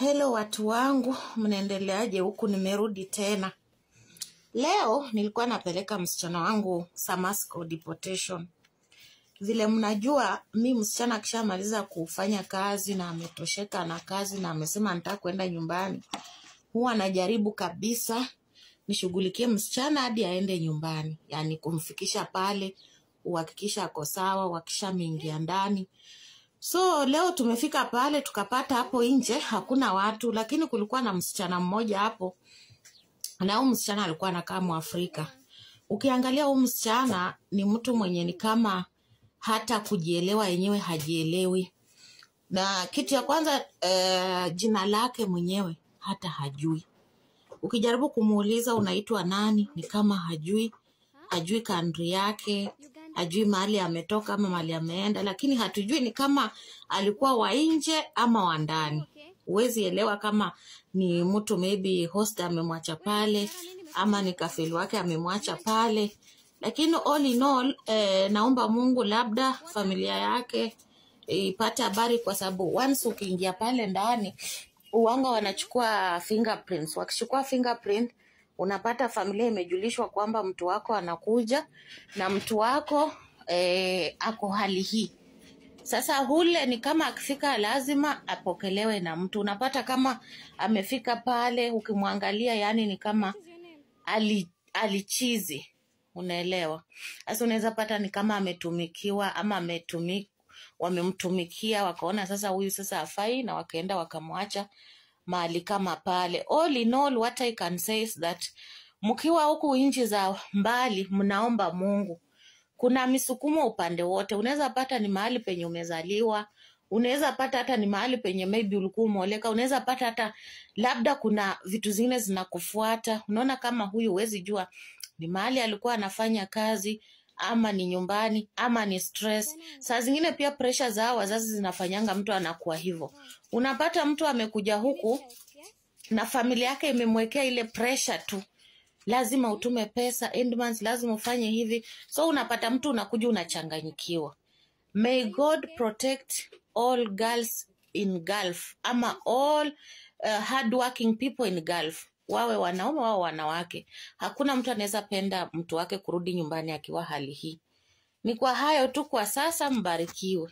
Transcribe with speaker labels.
Speaker 1: Hello watu wangu, mnaendeleaje huku? Nimerudi tena. Leo nilikuwa napeleka msichana wangu summer school deportation. Vile mnajua, msichana akishamaliza kufanya kazi na ametosheka na kazi na amesema nataka kwenda nyumbani, huwa najaribu kabisa nishughulikie msichana hadi aende nyumbani. Yaani kumfikisha pale, uhakikisha ako sawa, wakishameingia ndani. So leo tumefika pale, tukapata hapo nje hakuna watu, lakini kulikuwa na msichana mmoja hapo. Na huyu msichana alikuwa anakaa Mwafrika. Ukiangalia huyu msichana ni mtu mwenye ni kama hata kujielewa yenyewe hajielewi. Na kitu ya kwanza jina lake mwenyewe hata hajui. Ukijaribu kumuuliza unaitwa nani, ni kama hajui. Hajui country yake, hajui mahali ametoka ama mahali ameenda, lakini hatujui ni kama alikuwa wa nje ama wa ndani. Huwezi elewa kama ni mtu maybe host amemwacha pale ama ni kafili wake amemwacha pale. Lakini all in all, naomba Mungu labda familia yake ipate habari, kwa sababu once ukiingia pale ndani uwanga wanachukua fingerprints. Wakichukua fingerprint unapata familia imejulishwa kwamba mtu wako anakuja na mtu wako ako hali hii. Sasa hule ni kama akifika lazima apokelewe na mtu. Unapata kama amefika pale ukimwangalia, yani ni kama alichizi, unaelewa. Sasa unaweza pata ni kama ametumikiwa ama wamemtumikia wakaona sasa huyu sasa hafai na wakaenda wakamwacha mahali kama pale. All in all, what I can say is that mkiwa huku nchi za mbali mnaomba Mungu. Kuna misukumo upande wote. Unaweza pata ni mahali penye umezaliwa, unaweza pata hata ni mahali penye maybe ulikuwa umeoleka, unaweza pata hata labda kuna vitu zingine zinakufuata. Unaona kama huyu huwezi jua ni mahali alikuwa anafanya kazi ama ni nyumbani ama ni stress. Saa zingine pia pressure za wazazi zinafanyanga mtu anakuwa hivyo. Unapata mtu amekuja huku na familia yake imemwekea ile pressure tu. Lazima utume pesa, end months lazima ufanye hivi. So unapata mtu unakuja unachanganyikiwa. May God protect all girls in Gulf ama all hardworking people in Gulf. Wawe wanaume wawe wanawake. Hakuna mtu anaweza penda mtu wake kurudi nyumbani akiwa hali hii. Ni kwa hayo tu kwa sasa, mbarikiwe.